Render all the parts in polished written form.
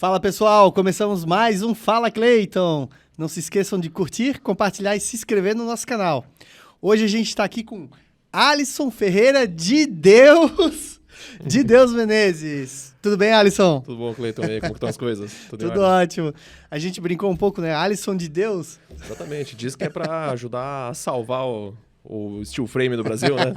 Fala pessoal, começamos mais um Fala Cleiton. Não se esqueçam de curtir, compartilhar e se inscrever no nosso canal. Hoje a gente está aqui com Alisson Ferreira de Deus Menezes. Tudo bem, Alisson? Tudo bom, Cleiton? E aí, como estão as coisas? Tudo ótimo. A gente brincou um pouco, né? Alisson de Deus. Exatamente. Diz que é para ajudar a salvar o steel frame do Brasil, né?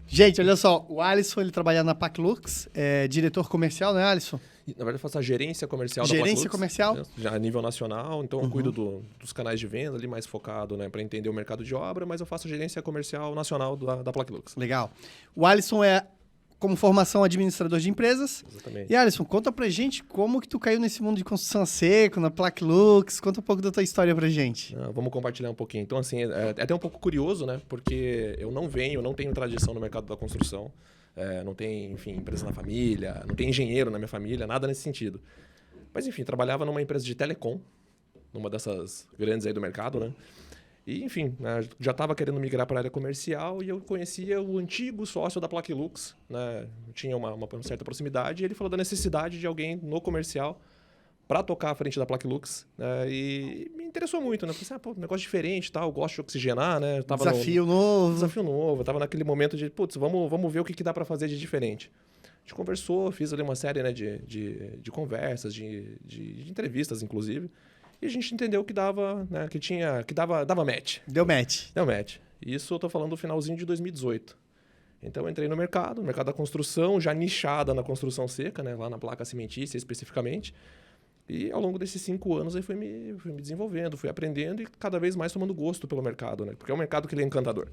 Gente, olha só. O Alisson, ele trabalha na Paclux, é diretor comercial, né, Alisson? Na verdade, eu faço a gerência comercial da Gerência Placlux, comercial? né? Já a nível nacional. Então, eu cuido dos canais de venda ali, mais focado, né, para entender o mercado de obra, mas eu faço a gerência comercial nacional da Placlux. Legal. O Alisson é, como formação, administrador de empresas. Exatamente. E, Alisson, conta pra gente como que tu caiu nesse mundo de construção a seco, na Placlux. Conta um pouco da tua história pra gente. Vamos compartilhar um pouquinho. Então, assim, é até um pouco curioso, né? Porque eu não tenho tradição no mercado da construção. Não tem, enfim, empresa na família, não tem engenheiro na minha família, nada nesse sentido. Mas, enfim, trabalhava numa empresa de telecom, numa dessas grandes aí do mercado, né? E, enfim, né, já estava querendo migrar para a área comercial e eu conhecia o antigo sócio da Placlux, né? Tinha uma certa proximidade e ele falou da necessidade de alguém no comercial para tocar à frente da Placlux, né? E me interessou muito, né? Falei assim, negócio diferente e tal, eu gosto de oxigenar, né? Desafio novo. Desafio novo. Eu tava naquele momento de, vamos ver o que dá para fazer de diferente. A gente conversou, fiz ali uma série, né, de conversas, de entrevistas, inclusive. E a gente entendeu que dava, né, dava match. Deu match. Deu match. Isso eu tô falando do finalzinho de 2018. Então eu entrei no mercado da construção, já nichada na construção seca, né, lá na placa cimentícia especificamente. E ao longo desses 5 anos aí fui me desenvolvendo, fui aprendendo e cada vez mais tomando gosto pelo mercado, né? Porque é um mercado que ele é encantador.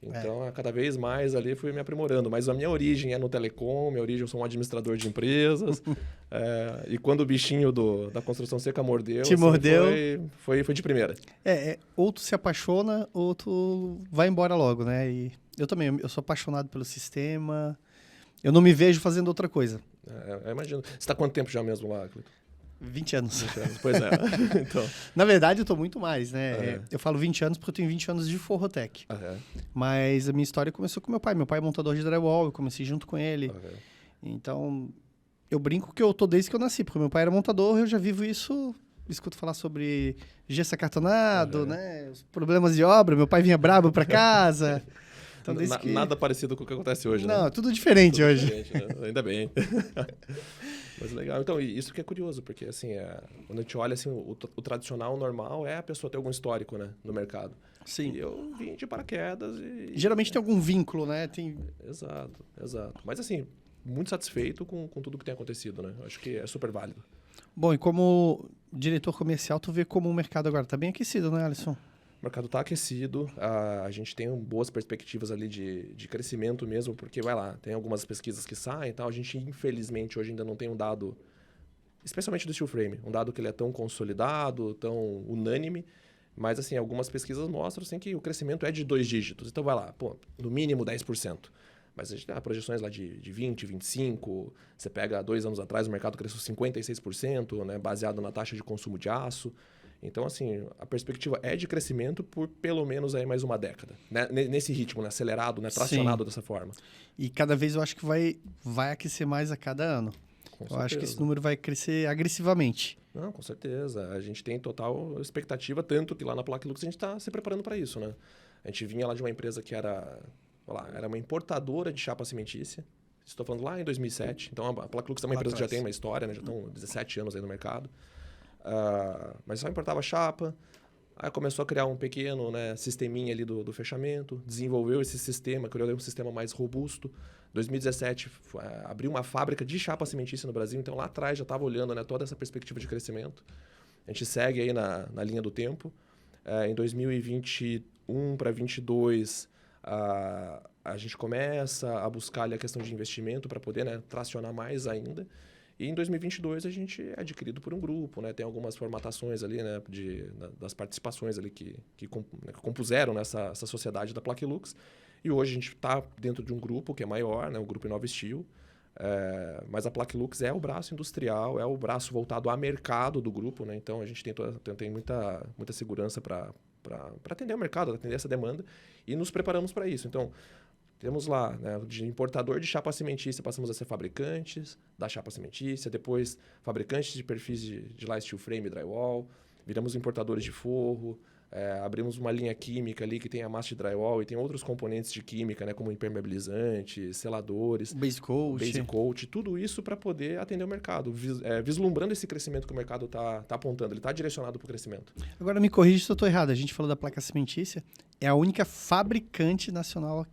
Então, cada vez mais ali fui me aprimorando. Mas a minha origem é no telecom, minha origem eu sou um administrador de empresas. E quando o bichinho da construção seca mordeu... Te mordeu? Foi de primeira. Ou tu se apaixona ou tu vai embora logo, né? E eu também, eu sou apaixonado pelo sistema. Eu não me vejo fazendo outra coisa. Eu imagino. Você está há quanto tempo já mesmo lá, Cleiton? 20 anos. 20 anos, pois é. Então. Na verdade, eu tô muito mais, né? Eu falo 20 anos porque eu tenho 20 anos de Forrotec. Mas a minha história começou com meu pai. Meu pai é montador de drywall, eu comecei junto com ele. Então, eu brinco que eu tô desde que eu nasci, porque meu pai era montador, eu já vivo isso, escuto falar sobre gesso acartonado, né? Os problemas de obra, meu pai vinha brabo pra casa. Então, Nada parecido com o que acontece hoje, né? Não, tudo diferente hoje. Diferente, né? Ainda bem. Mas legal. Então, isso que é curioso, porque assim, quando a gente olha assim, o tradicional, o normal é a pessoa ter algum histórico, né, no mercado. Sim. E eu vim de paraquedas e... Geralmente tem algum vínculo, né? Exato. Mas assim, muito satisfeito com tudo que tem acontecido, né? Acho que é super válido. Bom, e como diretor comercial, tu vê como o mercado agora tá bem aquecido, né, Alisson? O mercado está aquecido, a gente tem boas perspectivas ali de crescimento mesmo, porque vai lá, tem algumas pesquisas que saem e tal, a gente infelizmente hoje ainda não tem um dado, especialmente do steel frame, um dado que ele é tão consolidado, tão unânime, mas assim, algumas pesquisas mostram assim, que o crescimento é de 2 dígitos, então vai lá, no mínimo 10%. Mas a gente tem projeções lá de 20%, 25%, você pega 2 anos atrás o mercado cresceu 56%, né, baseado na taxa de consumo de aço. Então, assim, a perspectiva é de crescimento por pelo menos aí mais uma década. Né? Nesse ritmo, né? Acelerado, né? Tracionado dessa forma. E cada vez eu acho que vai aquecer mais a cada ano. Eu acho que esse número vai crescer agressivamente. Não, com certeza. A gente tem total expectativa, tanto que lá na Placlux a gente está se preparando para isso, né? A gente vinha lá de uma empresa que era uma importadora de chapa cimentícia. Estou falando lá em 2007. Então, a Placlux é uma empresa que já tem uma história, né? Já estão 17 anos aí no mercado. Mas só importava chapa, aí começou a criar um pequeno, né, sisteminha ali do fechamento, desenvolveu esse sistema, criou um sistema mais robusto. 2017 abriu uma fábrica de chapa cimentícia no Brasil, então lá atrás já estava olhando, né, toda essa perspectiva de crescimento. A gente segue aí na linha do tempo. Em 2021 para 2022 a gente começa a buscar ali a questão de investimento para poder, né, tracionar mais ainda. E em 2022 a gente é adquirido por um grupo, né? Tem algumas formatações ali, né? Das participações ali que compuseram essa sociedade da Placlux. E hoje a gente está dentro de um grupo que é maior, né? O grupo Inova Steel. Mas a Placlux é o braço industrial, é o braço voltado a mercado do grupo, né? Então a gente tem muita segurança para atender o mercado, atender essa demanda e nos preparamos para isso. Então, Temos lá, né, de importador de chapa cimentícia, passamos a ser fabricantes da chapa cimentícia, depois fabricantes de perfis de light steel frame e drywall, viramos importadores de forro, abrimos uma linha química ali que tem a massa de drywall e tem outros componentes de química, né, como impermeabilizantes, seladores, base coat, tudo isso para poder atender o mercado, vislumbrando esse crescimento que o mercado está apontando, ele está direcionado para o crescimento. Agora me corrija se eu estou errado, a gente falou da placa cimentícia, é a única fabricante nacional,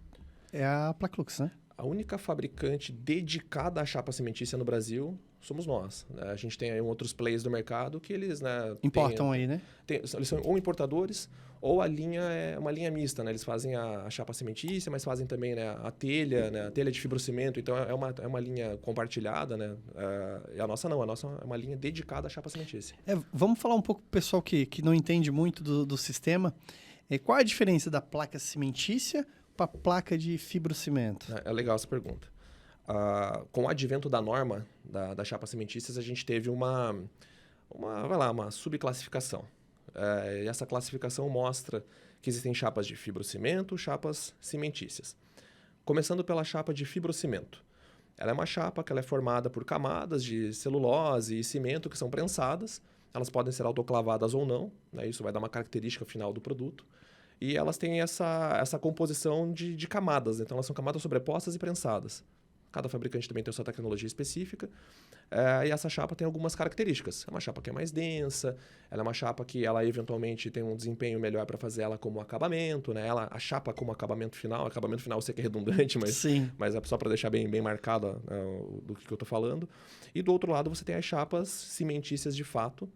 é a Placlux, né? A única fabricante dedicada à chapa cimentícia no Brasil somos nós. Né? A gente tem aí outros players do mercado que eles... Né, importam aí, né? Eles são ou importadores ou a linha é uma linha mista. Né? Eles fazem a chapa cimentícia, mas fazem também, né, a telha, né, a telha de fibrocimento. Então, é uma linha compartilhada. Né? E a nossa não. A nossa é uma linha dedicada à chapa cimentícia. Vamos falar um pouco para o pessoal que não entende muito do sistema. Qual a diferença da placa cimentícia para a placa de fibrocimento? É legal essa pergunta. Com o advento da norma da chapa cimentícias, a gente teve uma subclassificação. E essa classificação mostra que existem chapas de fibrocimento, chapas cimentícias. Começando pela chapa de fibrocimento. Ela é uma chapa que ela é formada por camadas de celulose e cimento que são prensadas. Elas podem ser autoclavadas ou não, né? Isso vai dar uma característica final do produto. E elas têm essa composição de camadas. Então, elas são camadas sobrepostas e prensadas. Cada fabricante também tem a sua tecnologia específica. E essa chapa tem algumas características. É uma chapa que é mais densa, ela é uma chapa que ela eventualmente tem um desempenho melhor para fazer ela como acabamento, né? A chapa como acabamento final eu sei que é redundante, mas é só para deixar bem marcado do que eu estou falando. E do outro lado você tem as chapas cimentícias de fato,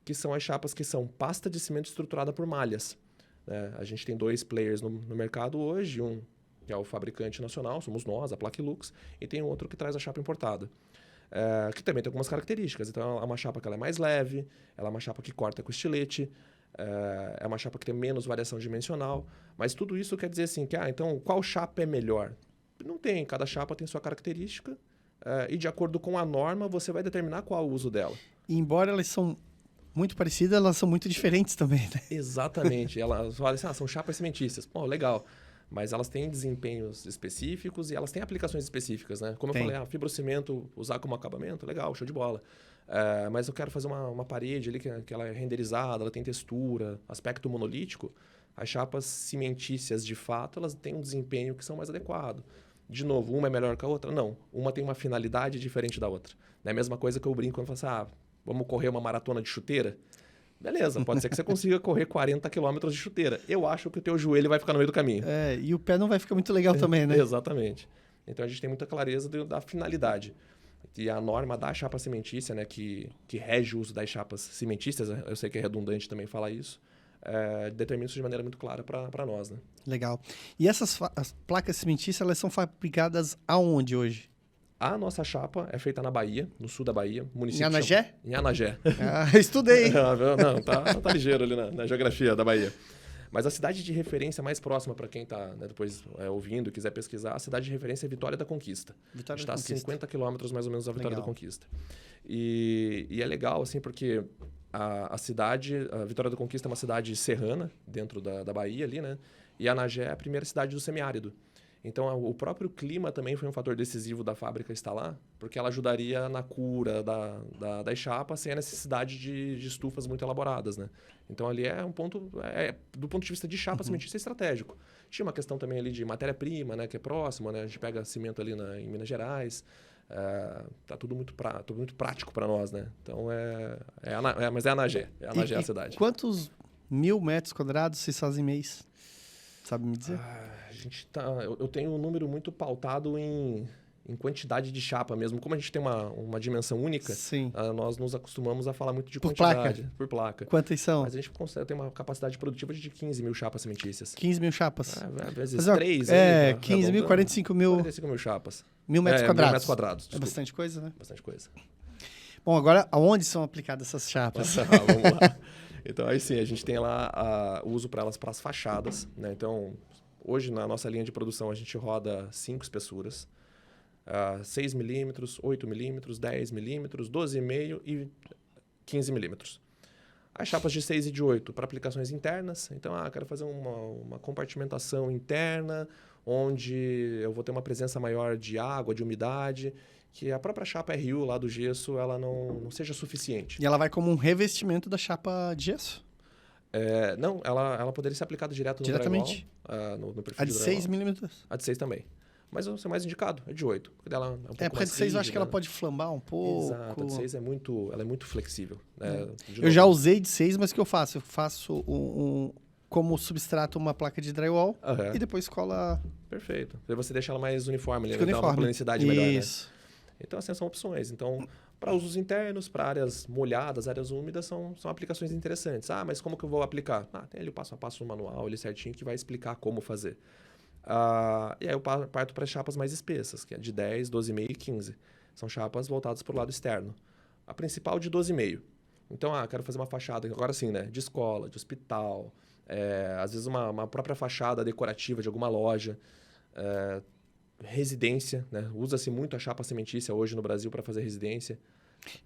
que são as chapas que são pasta de cimento estruturada por malhas. A gente tem 2 players no mercado hoje, um que é o fabricante nacional, somos nós, a Placlux, e tem outro que traz a chapa importada, que também tem algumas características. Então, é uma chapa que ela é mais leve, ela é uma chapa que corta com estilete, é uma chapa que tem menos variação dimensional, mas tudo isso quer dizer assim, então qual chapa é melhor? Não tem, cada chapa tem sua característica, e de acordo com a norma, você vai determinar qual o uso dela. E embora elas são muito parecidas, elas são muito diferentes também, né? Exatamente. Elas falam assim, são chapas cimentícias. Pô, legal. Mas elas têm desempenhos específicos e elas têm aplicações específicas, né? Como eu falei, fibrocimento, usar como acabamento, legal, show de bola. Mas eu quero fazer uma parede ali que ela é renderizada, ela tem textura, aspecto monolítico. As chapas cimentícias, de fato, elas têm um desempenho que são mais adequado. De novo, uma é melhor que a outra? Não. Uma tem uma finalidade diferente da outra. É a mesma coisa que eu brinco quando eu falo assim, vamos correr uma maratona de chuteira? Beleza, pode ser que você consiga correr 40 km de chuteira. Eu acho que o teu joelho vai ficar no meio do caminho. E o pé não vai ficar muito legal também, né? Exatamente. Então, a gente tem muita clareza da finalidade. E a norma da chapa cimentícia, né, que rege o uso das chapas cimentícias, eu sei que é redundante também falar isso, determina isso de maneira muito clara para nós. Né? Legal. E as placas cimentícias, elas são fabricadas aonde hoje? A nossa chapa é feita na Bahia, no sul da Bahia. Município em Anagé? Em Anagé. Estudei. Não, tá ligeiro ali na geografia da Bahia. Mas a cidade de referência mais próxima para quem está depois ouvindo, quiser pesquisar, a cidade de referência é Vitória da Conquista. A gente está a 50 quilômetros mais ou menos da Vitória da Conquista. E é legal, assim, porque a Vitória da Conquista é uma cidade serrana, dentro da Bahia ali, né? E Anagé é a primeira cidade do semiárido. Então, o próprio clima também foi um fator decisivo da fábrica estar lá, porque ela ajudaria na cura das chapas sem a necessidade de estufas muito elaboradas, né? Então, ali é um ponto, do ponto de vista de chapa cimentícia, estratégico. Tinha uma questão também ali de matéria-prima, né, que é próxima, né? A gente pega cimento ali em Minas Gerais, tá tudo muito prático para nós, né? Então, mas é Anagé, a cidade. Quantos 1.000 metros quadrados vocês fazem mês? Sabe me dizer? Eu tenho um número muito pautado em quantidade de chapa mesmo. Como a gente tem uma dimensão única, nós nos acostumamos a falar muito de quantidade. Por placa. Quantas são? Mas a gente tem uma capacidade produtiva de 15 mil chapas cimentícias. 15 mil chapas? Às vezes 3. 15 mil, 45 mil... 45 mil chapas. 1.000 metros quadrados. 1.000 metros quadrados. É bastante coisa, né? Bastante coisa. Bom, agora, aonde são aplicadas essas chapas? Vamos lá. Então, aí sim, a gente tem lá o uso para elas para as fachadas, né? Então, hoje na nossa linha de produção a gente roda 5 espessuras, 6 milímetros, 8 milímetros, 10 milímetros, 12,5 e 15 milímetros. As chapas de 6 e de 8 para aplicações internas. Então, quero fazer uma compartimentação interna, onde eu vou ter uma presença maior de água, de umidade, que a própria chapa RU lá do gesso ela não seja suficiente. E ela vai como um revestimento da chapa de gesso? Não, ela poderia ser aplicada direto no diretamente drywall, no perfil a de do 6 drywall. milímetros? A de 6 também. Mas o mais indicado é de 8. Porque dela é um pouco porque a mais de 6 eu acho rígida, que ela pode flambar um pouco. Exato, a de 6 ela é muito flexível. Eu já usei de 6, mas o que eu faço? Eu faço como substrato uma placa de drywall e depois cola... Perfeito. E você deixa ela mais uniforme, Fica dá uma planicidade melhor, né? Isso. Então, assim, são opções. Então, para usos internos, para áreas molhadas, áreas úmidas, são aplicações interessantes. Ah, mas como que eu vou aplicar? Tem ali o passo a passo no manual, ele certinho, que vai explicar como fazer. E aí eu parto para as chapas mais espessas, que é de 10, 12,5 e 15. São chapas voltadas para o lado externo. A principal de 12,5. Então, quero fazer uma fachada, agora sim, né? De escola, de hospital, às vezes uma própria fachada decorativa de alguma loja, residência, né? Usa-se muito a chapa cimentícia hoje no Brasil para fazer residência.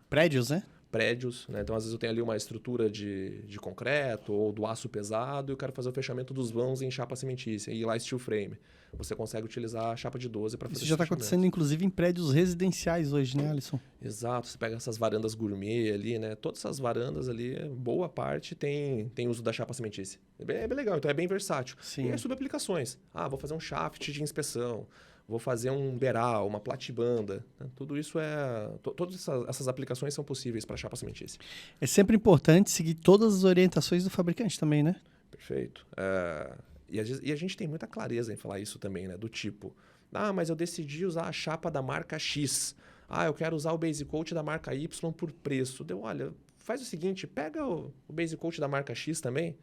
Prédios, né? Prédios, né? Então, às vezes eu tenho ali uma estrutura de concreto ou do aço pesado e eu quero fazer o fechamento dos vãos em chapa cimentícia e lá steel frame. Você consegue utilizar a chapa de 12 para fazer isso já está acontecendo, inclusive, em prédios residenciais hoje, né, Alisson? Exato. Você pega essas varandas gourmet ali, né? Todas essas varandas ali, boa parte tem uso da chapa cimentícia. É bem legal, então é bem versátil. Sim. E aí, subaplicações. Vou fazer um shaft de inspeção. Vou fazer um beral, uma platibanda. Né? Tudo isso todas essas aplicações são possíveis para chapa cimentícia. É sempre importante seguir todas as orientações do fabricante também, né? Perfeito. E a gente tem muita clareza em falar isso também, né? Do tipo, mas eu decidi usar a chapa da marca X. Eu quero usar o Base Coat da marca Y por preço. Olha, faz o seguinte, pega o Base Coat da marca X também,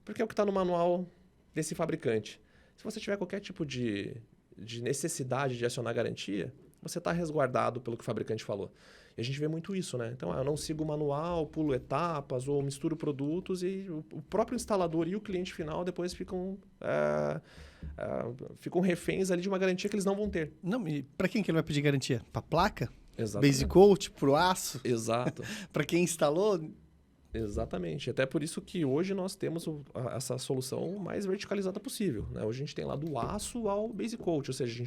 porque é o que está no manual desse fabricante. Se você tiver qualquer tipo de necessidade de acionar garantia, você está resguardado pelo que o fabricante falou. E a gente vê muito isso, né? Então, eu não sigo o manual, pulo etapas ou misturo produtos e o próprio instalador e o cliente final depois ficam reféns ali de uma garantia que eles não vão ter. Não, e para quem que ele vai pedir garantia? Para placa? Exatamente. Base Coat, pro aço? Exato. Para quem instalou? Exatamente. Até por isso que hoje nós temos essa solução mais verticalizada possível. Né? Hoje a gente tem lá do aço ao Base Coat, ou seja,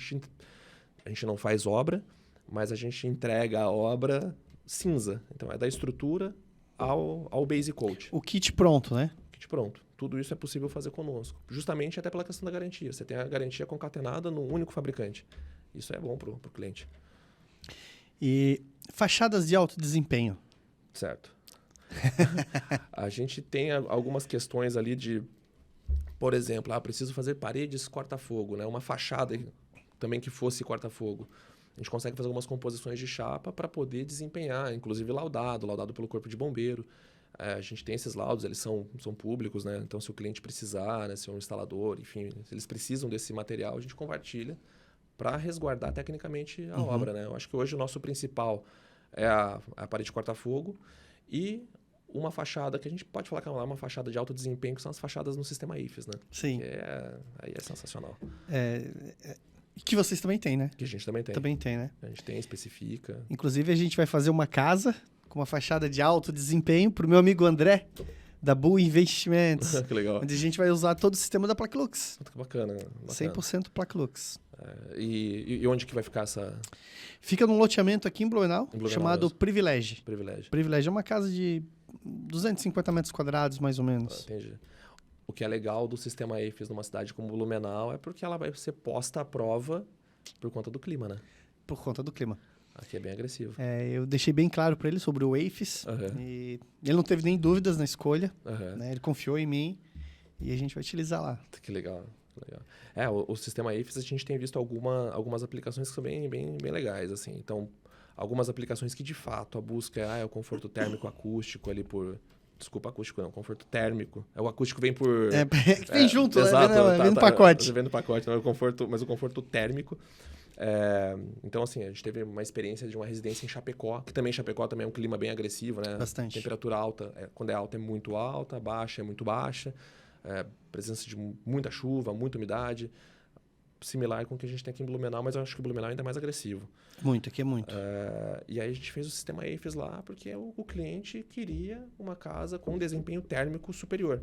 a gente não faz obra, mas a gente entrega a obra cinza. Então, é da estrutura ao Base Coat. O kit pronto, né? Kit pronto. Tudo isso é possível fazer conosco. Justamente até pela questão da garantia. Você tem a garantia concatenada num único fabricante. Isso é bom para o cliente. E fachadas de alto desempenho? Certo. A gente tem algumas questões ali de, por exemplo, preciso fazer paredes corta-fogo, né? Uma fachada também que fosse corta-fogo. A gente consegue fazer algumas composições de chapa para poder desempenhar, inclusive laudado pelo Corpo de Bombeiro. A gente tem esses laudos, eles são públicos, né? Então, se o cliente precisar, né? Se é um instalador, enfim, se eles precisam desse material, a gente compartilha para resguardar tecnicamente a obra, né? Eu acho que hoje o nosso principal é a parede corta-fogo e uma fachada que a gente pode falar que é uma fachada de alto desempenho, que são as fachadas no sistema IFES, né? Sim. Aí é sensacional. Que vocês também têm, né? Que a gente também tem. Também tem, né? A gente tem, especifica. Inclusive, a gente vai fazer uma casa com uma fachada de alto desempenho para o meu amigo André, da Bull Investimentos. Que legal. Onde a gente vai usar todo o sistema da Placlux. Que bacana. 100% Placlux. E onde que vai ficar essa... Fica num loteamento aqui em Blumenau, chamado mesmo. Privilege. Privilege é uma casa de 250 metros quadrados, mais ou menos. Entendi. O que é legal do sistema EFES numa cidade como Blumenau é porque ela vai ser posta à prova por conta do clima, né? Por conta do clima. Aqui é bem agressivo. Eu deixei bem claro para ele sobre o EFES. E ele não teve nem dúvidas na escolha. Né? Ele confiou em mim e a gente vai utilizar lá. Que legal. O sistema EFES a gente tem visto algumas aplicações que são bem legais, assim. Então, algumas aplicações que de fato a busca é o conforto térmico acústico ali por... Desculpa, acústico não, conforto térmico. O acústico vem por... Vem junto, exato, né? Vem no pacote. Vem no pacote, não é mas o conforto térmico. Então, assim, a gente teve uma experiência de uma residência em Chapecó, que também Chapecó também é um clima bem agressivo, né? Bastante. Temperatura alta, quando é alta é muito alta, baixa é muito baixa. Presença de muita chuva, muita umidade. Similar com o que a gente tem aqui em Blumenau, mas eu acho que o Blumenau ainda é mais agressivo. Muito, aqui é muito. E aí a gente fez o sistema EFES lá porque o cliente queria uma casa com um desempenho térmico superior.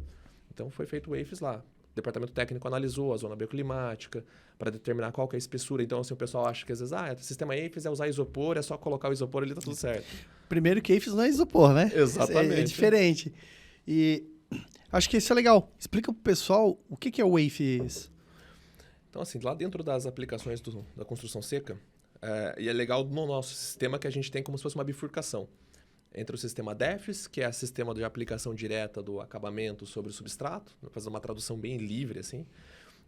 Então foi feito o EFES lá. departamento técnico analisou a zona bioclimática para determinar qual que é a espessura. Então, assim, o pessoal acha que às vezes, sistema AFES é usar isopor, é só colocar o isopor ali, tá tudo certo. Primeiro que AFES não é isopor, né? Exatamente. É diferente. E acho que isso é legal. Explica pro pessoal o que é o AFES. Então, assim, lá dentro das aplicações da construção seca, e é legal no nosso sistema que a gente tem como se fosse uma bifurcação entre o sistema DEFES, que é o sistema de aplicação direta do acabamento sobre o substrato, fazer uma tradução bem livre, assim,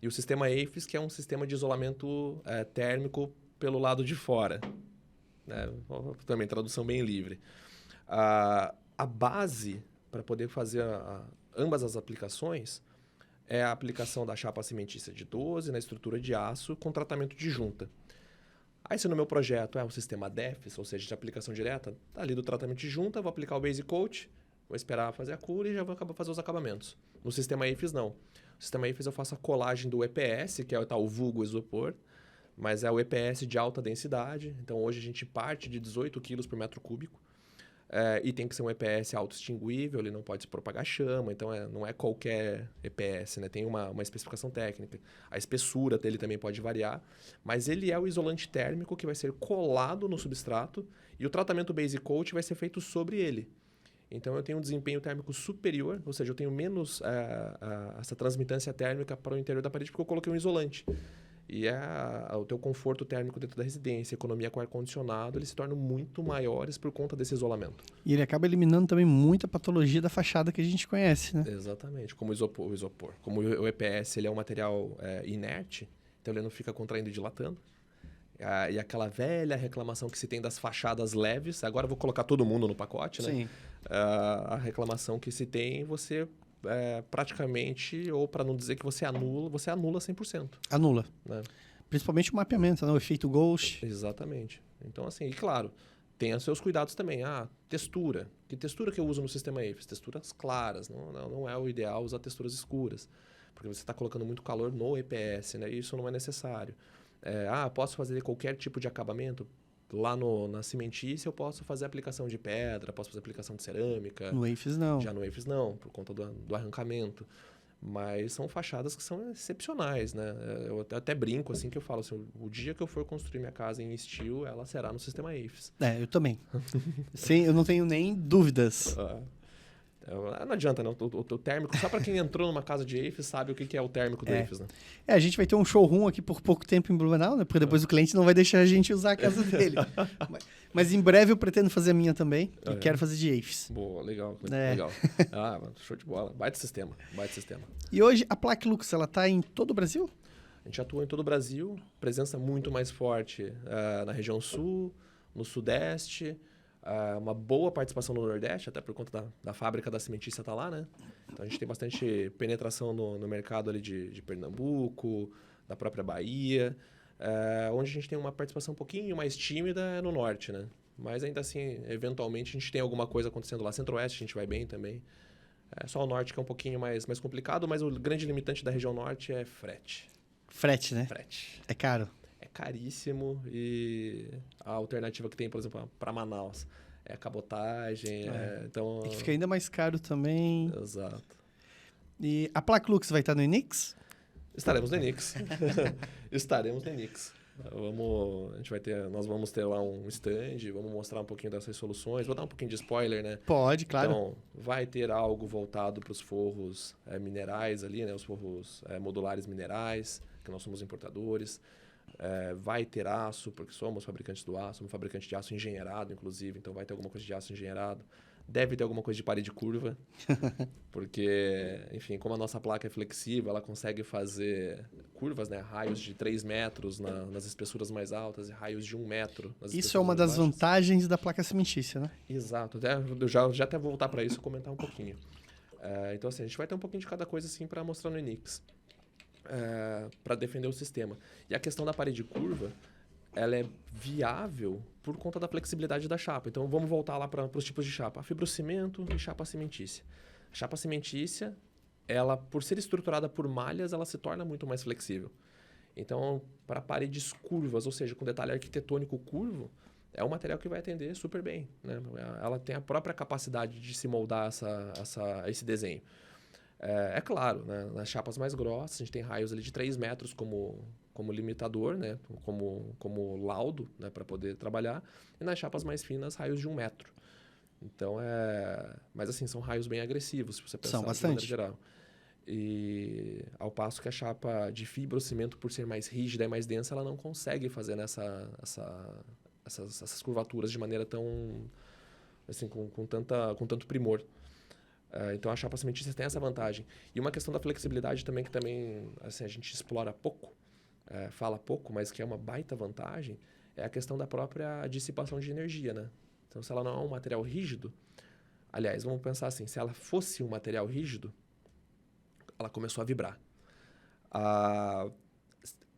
e o sistema AFES, que é um sistema de isolamento térmico pelo lado de fora. Né? Também tradução bem livre. A base para poder fazer ambas as aplicações é a aplicação da chapa cimentícia de 12 na estrutura de aço com tratamento de junta. Aí, se no meu projeto é um sistema DEFES, ou seja, de aplicação direta, tá ali do tratamento de junta, vou aplicar o base coat, vou esperar fazer a cura e já vou acabar fazer os acabamentos. No sistema AFES, não. No sistema AFES eu faço a colagem do EPS, que é o tal vulgo isopor, mas é o EPS de alta densidade. Então, hoje a gente parte de 18 kg por metro cúbico. E tem que ser um EPS auto-extinguível, ele não pode se propagar chama, então não é qualquer EPS, né? Tem uma especificação técnica. A espessura dele também pode variar, mas ele é o isolante térmico que vai ser colado no substrato e o tratamento base coat vai ser feito sobre ele. Então, eu tenho um desempenho térmico superior, ou seja, eu tenho menos essa transmitância térmica para o interior da parede porque eu coloquei um isolante. E o teu conforto térmico dentro da residência, economia com ar-condicionado, eles se tornam muito maiores por conta desse isolamento. E ele acaba eliminando também muita patologia da fachada que a gente conhece, né? Exatamente, como o isopor. Como o EPS ele é um material inerte, então ele não fica contraindo e dilatando. E aquela velha reclamação que se tem das fachadas leves, agora eu vou colocar todo mundo no pacote, né? Sim. A reclamação que se tem, você... praticamente, ou para não dizer que você anula 100%. Anula. Né? Principalmente o mapeamento, né? O efeito ghost. Exatamente. Então, assim, e claro, tem os seus cuidados também. Textura. Que textura que eu uso no sistema AFES? Texturas claras. Não é o ideal usar texturas escuras. Porque você está colocando muito calor no EPS, né? E isso não é necessário. Posso fazer qualquer tipo de acabamento? Lá na cimentícia eu posso fazer aplicação de pedra, posso fazer aplicação de cerâmica. No AFES não. Já no AFES não, por conta do arrancamento. Mas são fachadas que são excepcionais, né? Eu até brinco assim que eu falo assim, o dia que eu for construir minha casa em steel, ela será no sistema AFES. Eu também. Sim, eu não tenho nem dúvidas. Não adianta, não. O térmico, só para quem entrou numa casa de AFES sabe o que é o térmico do AFES, né? A gente vai ter um showroom aqui por pouco tempo em Blumenau, né? Porque depois o cliente não vai deixar a gente usar a casa dele. Mas em breve eu pretendo fazer a minha também e quero fazer de AFES. Boa, legal. Legal. Show de bola. Baita sistema. E hoje a Plaque Lux, ela tá em todo o Brasil? A gente atua em todo o Brasil, presença muito mais forte na região sul, no sudeste, uma boa participação no Nordeste, até por conta da fábrica da cimentícia estar lá, né? Então a gente tem bastante penetração no mercado ali de Pernambuco, da própria Bahia, onde a gente tem uma participação um pouquinho mais tímida é no Norte, né? Mas ainda assim, eventualmente, a gente tem alguma coisa acontecendo lá. Centro-Oeste a gente vai bem também. Só o Norte que é um pouquinho mais complicado, mas o grande limitante da região Norte é frete. Frete, né? Frete. É caro. É caríssimo e a alternativa que tem, por exemplo, para Manaus é a cabotagem. Então... E que fica ainda mais caro também. Exato. E a Plaque Lux vai estar no Enix? Estaremos no Enix. Estaremos no Enix. Nós vamos ter lá um stand, vamos mostrar um pouquinho dessas soluções. Vou dar um pouquinho de spoiler, né? Pode, claro. Então, vai ter algo voltado para os forros minerais ali, né? Os forros modulares minerais, que nós somos importadores. Vai ter aço, porque somos fabricantes do aço, somos fabricantes de aço engenheirado, inclusive, então vai ter alguma coisa de aço engenheirado. Deve ter alguma coisa de parede curva, porque, enfim, como a nossa placa é flexível, ela consegue fazer curvas, né? Raios de 3 metros nas espessuras mais altas e raios de 1 metro nas Isso é uma das vantagens da placa cimentícia, né? Exato. Eu já até voltar para isso e comentar um pouquinho. Então, assim, a gente vai ter um pouquinho de cada coisa assim para mostrar no Enix. Para defender o sistema. E a questão da parede curva, ela é viável por conta da flexibilidade da chapa. Então, vamos voltar lá para os tipos de chapa. A fibrocimento e chapa cimentícia. A chapa cimentícia, ela, por ser estruturada por malhas, ela se torna muito mais flexível. Então, para paredes curvas, ou seja, com detalhe arquitetônico curvo, é um material que vai atender super bem, né? Ela tem a própria capacidade de se moldar esse desenho. É claro, né? Nas chapas mais grossas, a gente tem raios ali de 3 metros como limitador, né? Como laudo, né? Para poder trabalhar. E nas chapas mais finas, raios de 1 metro. Então, mas assim, são raios bem agressivos, se você pensar de maneira geral. E ao passo que a chapa de fibra ou cimento, por ser mais rígida e mais densa, ela não consegue fazer essas curvaturas de maneira tão... assim, com tanto primor. Então, a chapa cimentícia tem essa vantagem. E uma questão da flexibilidade também, que também assim, a gente explora pouco, fala pouco, mas que é uma baita vantagem, é a questão da própria dissipação de energia, né? Então, se ela não é um material rígido... Aliás, vamos pensar assim, se ela fosse um material rígido, ela começou a vibrar. Para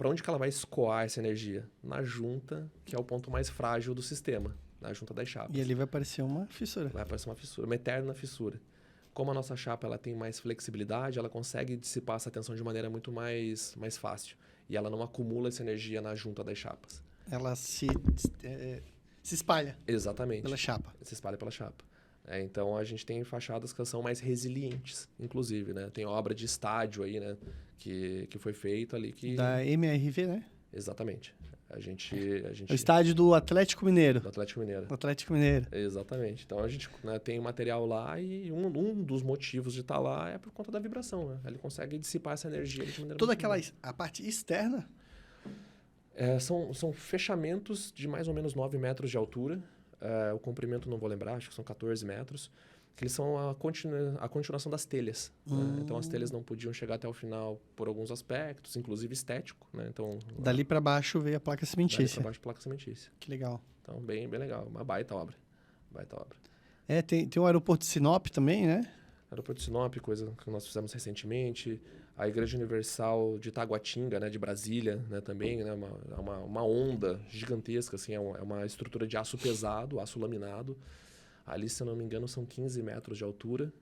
onde que ela vai escoar essa energia? Na junta, que é o ponto mais frágil do sistema, na junta das chapas. E ali vai aparecer uma fissura. Vai aparecer uma fissura, uma eterna fissura. Como a nossa chapa ela tem mais flexibilidade, ela consegue dissipar essa tensão de maneira muito mais fácil. E ela não acumula essa energia na junta das chapas. Ela se espalha. Exatamente. Pela chapa. Se espalha pela chapa. Então, a gente tem fachadas que são mais resilientes, inclusive, né? Tem obra de estádio aí, né? Que foi feita ali que... Da MRV, né? Exatamente. O estádio do Atlético Mineiro. Do Atlético Mineiro. Do Atlético Mineiro. Exatamente. Então, a gente tem material lá e um dos motivos de estar lá é por conta da vibração, né? Ele consegue dissipar essa energia de maneira toda aquela... A parte externa... São fechamentos de mais ou menos 9 metros de altura. O comprimento não vou lembrar, acho que são 14 metros. Que eles são a continuação das telhas. Né? Então, as telhas não podiam chegar até o final por alguns aspectos, inclusive estético. Né? Então, dali para baixo veio a placa cimentícia. Dali para baixo a placa cimentícia. Que legal. Então, bem legal. Uma baita obra. Tem o aeroporto de Sinop também, né? Aeroporto de Sinop, coisa que nós fizemos recentemente. A Igreja Universal de Taguatinga, né, de Brasília, né, também, né, uma onda gigantesca, assim, é uma estrutura de aço pesado, aço laminado. Ali, se eu não me engano, são 15 metros de altura,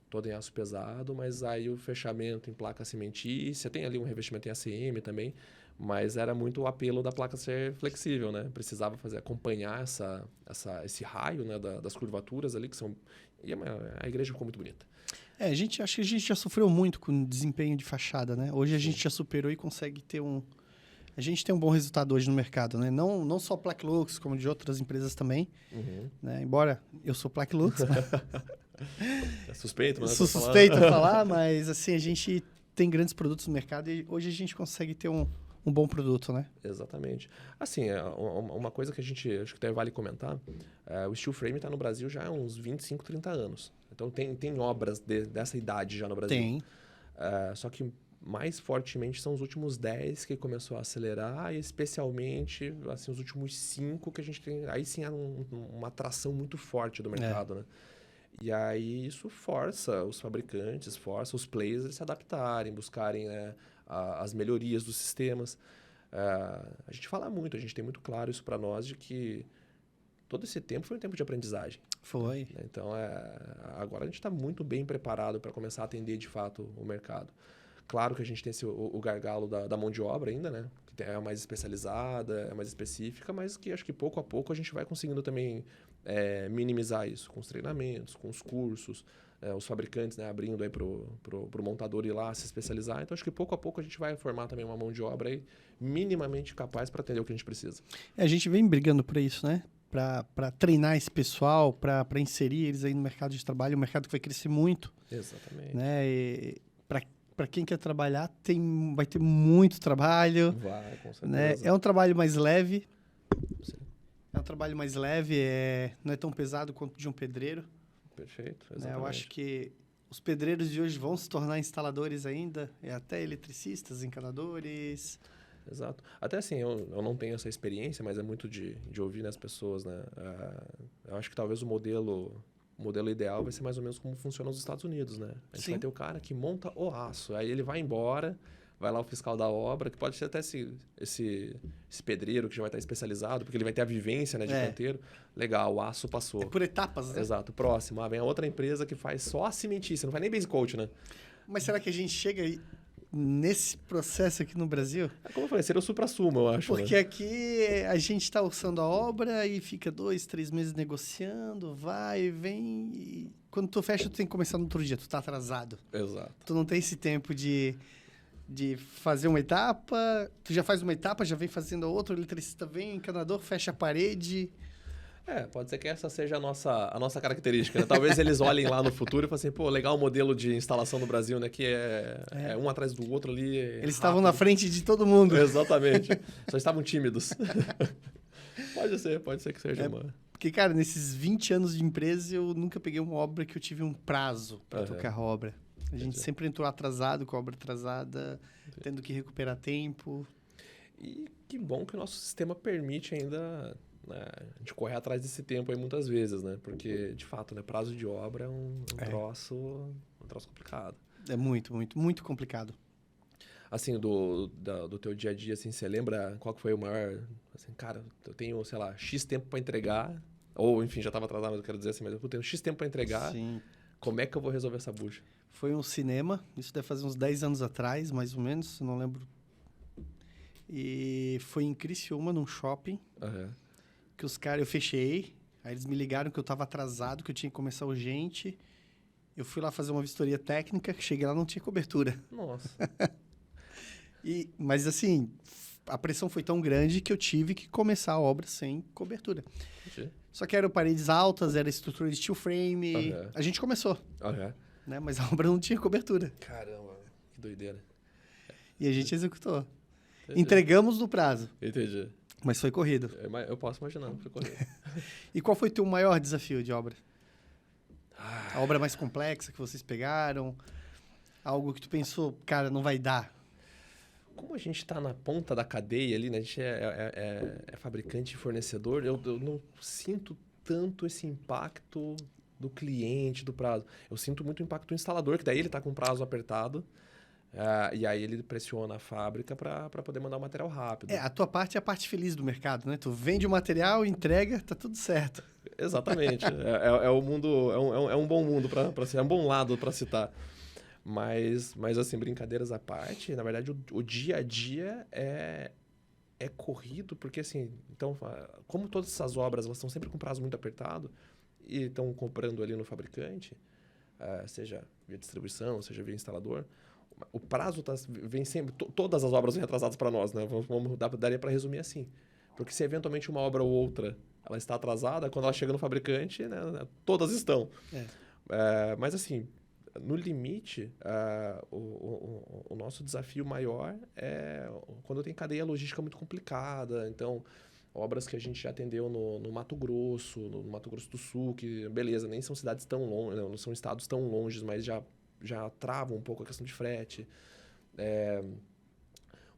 todo em aço pesado, mas aí o fechamento em placa cimentícia, tem ali um revestimento em ACM também, mas era muito o apelo da placa ser flexível, né? Precisava acompanhar esse raio, né, das curvaturas ali, que são... E a igreja ficou muito bonita. Acho que a gente já sofreu muito com desempenho de fachada, né? Hoje a gente já superou e consegue ter A gente tem um bom resultado hoje no mercado, né? Não só Plaquelux, como de outras empresas também. Né? Embora eu sou Plaquelux. É suspeito, né? Sou suspeito a falar, mas assim, a gente tem grandes produtos no mercado e hoje a gente consegue ter um bom produto, né? Exatamente. Assim, uma coisa que a gente acho que até vale comentar, o steel frame está no Brasil já há uns 25, 30 anos. Então, tem obras dessa idade já no Brasil. Tem. Só que mais fortemente são os últimos 10 que começou a acelerar, e especialmente assim, os últimos 5 que a gente tem. Aí sim há uma atração muito forte do mercado, né? E aí isso força os fabricantes, força os players a se adaptarem, buscarem, né, as melhorias dos sistemas. A gente fala muito, a gente tem muito claro isso para nós, de que todo esse tempo foi um tempo de aprendizagem. Foi. Então, agora a gente está muito bem preparado para começar a atender de fato o mercado. Claro que a gente tem o gargalo da mão de obra ainda, né? Que é mais especializada, é mais específica, mas que acho que pouco a pouco a gente vai conseguindo também minimizar isso com os treinamentos, com os cursos, os fabricantes, né, abrindo aí pro montador ir lá se especializar. Então, acho que pouco a pouco a gente vai formar também uma mão de obra aí minimamente capaz para atender o que a gente precisa. A gente vem brigando por isso, né? Para treinar esse pessoal, para inserir eles aí no mercado de trabalho, um mercado que vai crescer muito. Exatamente. Né? Para quem quer trabalhar, vai ter muito trabalho. Vai, com certeza. Né? É um trabalho mais leve. Sim. É um trabalho mais leve, não é tão pesado quanto de um pedreiro. Perfeito, exatamente. Né? Eu acho que os pedreiros de hoje vão se tornar instaladores ainda, até eletricistas, encanadores. Exato. Até assim, eu não tenho essa experiência, mas é muito de ouvir nas pessoas, né? Eu acho que talvez o modelo ideal vai ser mais ou menos como funciona nos Estados Unidos, né? A gente vai ter o cara que monta o aço, aí ele vai embora, vai lá o fiscal da obra, que pode ser até esse pedreiro que já vai estar especializado, porque ele vai ter a vivência, né, de canteiro. Legal, o aço passou. É por etapas, né? Exato. Próximo, vem a outra empresa que faz só a cimentícia, não faz nem base coat, né? Mas será que a gente chega nesse processo aqui no Brasil. Como eu falei, seria o supra-sumo, eu acho. Porque aqui a gente está orçando a obra e fica 2, 3 meses negociando, vai e vem. E quando tu fecha, tu tem que começar no outro dia, tu tá atrasado. Exato. Tu não tem esse tempo de fazer uma etapa, tu já faz uma etapa, já vem fazendo a outra, o eletricista vem, o encanador fecha a parede. Pode ser que essa seja a nossa característica, né? Talvez eles olhem lá no futuro e falem assim, pô, legal o modelo de instalação no Brasil, né? Que é um atrás do outro ali. Eles estavam na frente de todo mundo. Exatamente. Só estavam tímidos. Pode ser que seja uma... Porque, cara, nesses 20 anos de empresa, eu nunca peguei uma obra que eu tive um prazo para tocar a obra. A gente sempre entrou atrasado, com a obra atrasada, tendo que recuperar tempo. E que bom que o nosso sistema permite ainda... né, a gente correr atrás desse tempo aí muitas vezes, né? Porque, de fato, né, prazo de obra é um troço complicado. É muito, muito, muito complicado. Assim, do teu dia a dia, assim, você lembra qual que foi o maior... Assim, cara, eu tenho, sei lá, X tempo para entregar, ou, enfim, já estava atrasado, mas eu quero dizer assim, mas eu tenho X tempo para entregar, Sim. Como é que eu vou resolver essa bucha? Foi um cinema, isso deve fazer uns 10 anos atrás, mais ou menos, não lembro. E foi em Criciúma, num shopping, que os caras, eu fechei, aí eles me ligaram que eu estava atrasado, que eu tinha que começar urgente. Eu fui lá fazer uma vistoria técnica, cheguei lá não tinha cobertura. Nossa. Mas assim, a pressão foi tão grande que eu tive que começar a obra sem cobertura. Entendi. Só que eram paredes altas, era estrutura de steel frame. A gente começou, né? Mas a obra não tinha cobertura. Caramba, que doideira. E a gente executou. Entendi. Entregamos no prazo. Entendi. Mas foi corrido. Eu posso imaginar, foi corrido. E qual foi o teu maior desafio de obra? A obra mais complexa que vocês pegaram? Algo que tu pensou, cara, não vai dar? Como a gente está na ponta da cadeia ali, né? A gente é fabricante e fornecedor, eu não sinto tanto esse impacto do cliente, do prazo. Eu sinto muito o impacto do instalador, que daí ele está com o prazo apertado, e aí ele pressiona a fábrica para poder mandar o material rápido. A tua parte é a parte feliz do mercado, né? Tu vende o material, entrega, tá tudo certo. Exatamente. O mundo, é um bom mundo para ser, é um bom lado para citar. Mas assim, brincadeiras à parte, na verdade, o dia a dia é corrido, porque assim, então, como todas essas obras, elas estão sempre com prazo muito apertado e estão comprando ali no fabricante, seja via distribuição, seja via instalador, o prazo vem sempre, todas as obras vêm atrasadas para nós, né? Daria para resumir assim. Porque se eventualmente uma obra ou outra ela está atrasada, quando ela chega no fabricante, né, todas estão. Mas assim, no limite, o nosso desafio maior é quando tem cadeia logística muito complicada. Então, obras que a gente já atendeu no Mato Grosso, no Mato Grosso do Sul, que, beleza, nem são cidades tão longe, não são estados tão longes, mas já travam um pouco a questão de frete.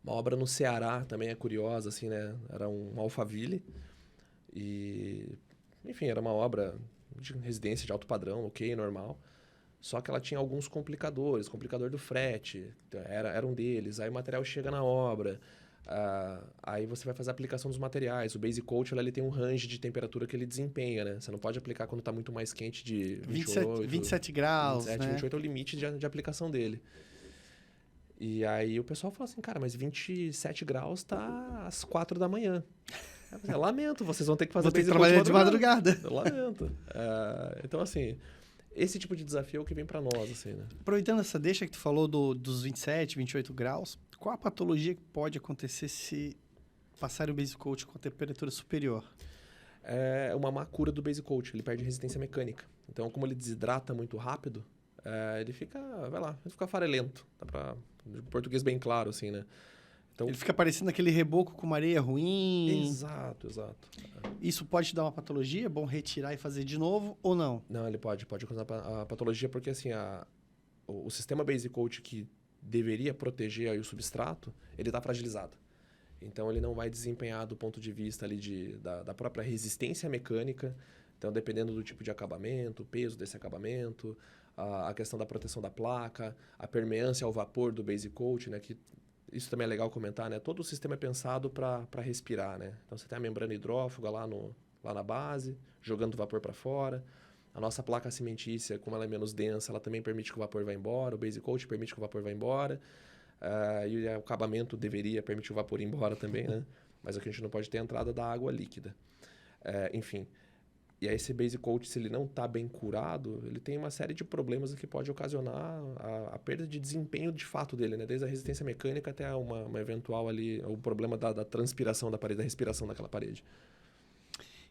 Uma obra no Ceará também é curiosa, assim, né? Era um Alphaville e, enfim, era uma obra de residência de alto padrão, ok, normal. Só que ela tinha alguns complicadores, complicador do frete, era um deles. Aí o material chega na obra, aí você vai fazer a aplicação dos materiais. O Base Coat, ele tem um range de temperatura que ele desempenha, né? Você não pode aplicar quando está muito mais quente de 27 graus, 27, né? 28 é o limite de aplicação dele. E aí o pessoal fala assim, cara, mas 27 graus está às 4 da manhã. Lamento, vocês vão ter que fazer Vou ter que trabalhar de madrugada. Lamento. Então, assim... Esse tipo de desafio é o que vem para nós, assim, né? Aproveitando essa deixa que tu falou dos 27, 28 graus, qual a patologia que pode acontecer se passar o Base Coat com a temperatura superior? É uma má cura do Base Coat, ele perde resistência mecânica. Então, como ele desidrata muito rápido, ele fica farelento. Dá pra, em português bem claro, assim, né? Então, ele fica parecendo aquele reboco com uma areia ruim. Exato. Isso pode dar uma patologia? É bom retirar e fazer de novo ou não? Não, ele pode causar a patologia porque assim, o sistema Base Coat que deveria proteger aí o substrato, ele está fragilizado. Então, ele não vai desempenhar do ponto de vista ali da própria resistência mecânica. Então, dependendo do tipo de acabamento, o peso desse acabamento, a questão da proteção da placa, a permeância ao vapor do Base Coat, né, que isso também é legal comentar, né? Todo o sistema é pensado para respirar, né? Então, você tem a membrana hidrófuga lá na base, jogando vapor para fora. A nossa placa cimentícia, como ela é menos densa, ela também permite que o vapor vá embora. O Base Coat permite que o vapor vá embora. e o acabamento deveria permitir o vapor ir embora também, né? Mas aqui a gente não pode ter a entrada da água líquida. Enfim, e aí esse base coat, se ele não está bem curado, ele tem uma série de problemas que pode ocasionar a perda de desempenho de fato dele, né? Desde a resistência mecânica até uma eventual ali, o problema da transpiração da parede, da respiração daquela parede.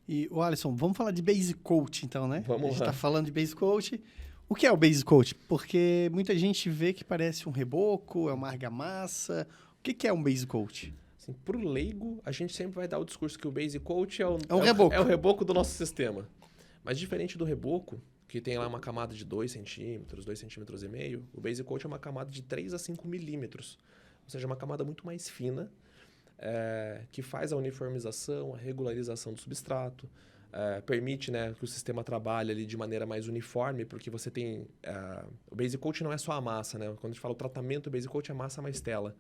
E, Alisson, vamos falar de base coat então, né? Vamos lá. A gente está falando de base coat. O que é o base coat? Porque muita gente vê que parece um reboco, é uma argamassa. O que é um base coat? Assim, para o leigo, a gente sempre vai dar o discurso que o base coat é um reboco. É o reboco do nosso sistema. Mas diferente do reboco, que tem lá uma camada de 2 centímetros, 2,5 centímetros, o base coat é uma camada de 3 a 5 milímetros. Ou seja, uma camada muito mais fina, que faz a uniformização, a regularização do substrato, permite, né, que o sistema trabalhe ali de maneira mais uniforme, porque você tem... o base coat não é só a massa, né? Quando a gente fala o tratamento, o base coat é massa mais tela.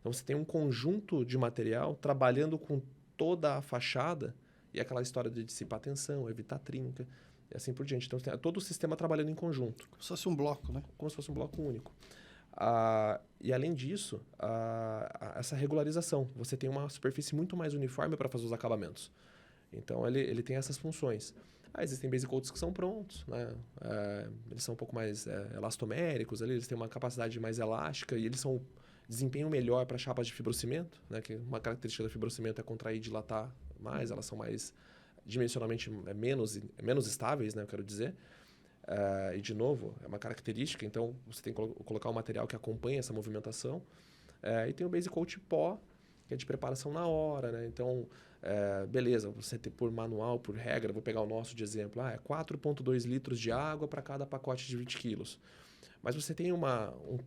Então, você tem um conjunto de material trabalhando com toda a fachada e aquela história de dissipar tensão, evitar trinca e assim por diante. Então, você tem todo o sistema trabalhando em conjunto. Como se fosse um bloco, né? Como se fosse um bloco único. E, além disso, essa regularização. Você tem uma superfície muito mais uniforme para fazer os acabamentos. Então, ele tem essas funções. Existem base coats que são prontos, né? Eles são um pouco mais elastoméricos, ali, eles têm uma capacidade mais elástica e eles são... desempenho melhor para chapas de fibrocimento, né? Que uma característica da fibrocimento é contrair e dilatar mais, elas são mais dimensionalmente menos estáveis, né? Eu quero dizer. E, de novo, é uma característica, então você tem que colocar um material que acompanha essa movimentação. E tem o base coat pó, que é de preparação na hora, né? Então, beleza, você tem por manual, por regra, vou pegar o nosso de exemplo, é 4,2 litros de água para cada pacote de 20 quilos. Mas você tem um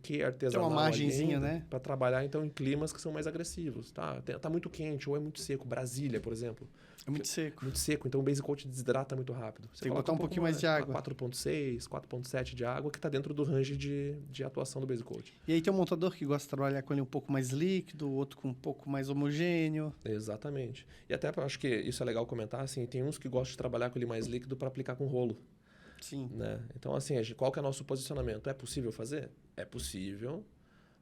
quê artesanal, tem uma margenzinha, né? Para trabalhar então em climas que são mais agressivos. Tá muito quente ou é muito seco. Brasília, por exemplo. É muito seco. Muito seco, então o base coat desidrata muito rápido. Você tem que botar um pouquinho mais de água. 4,6, 4,7 de água, que está dentro do range de atuação do base coat. E aí tem um montador que gosta de trabalhar com ele um pouco mais líquido, o outro com um pouco mais homogêneo. Exatamente. E até acho que isso é legal comentar, assim, tem uns que gostam de trabalhar com ele mais líquido para aplicar com rolo. Sim. Né? Então, assim, qual que é o nosso posicionamento? É possível fazer? É possível,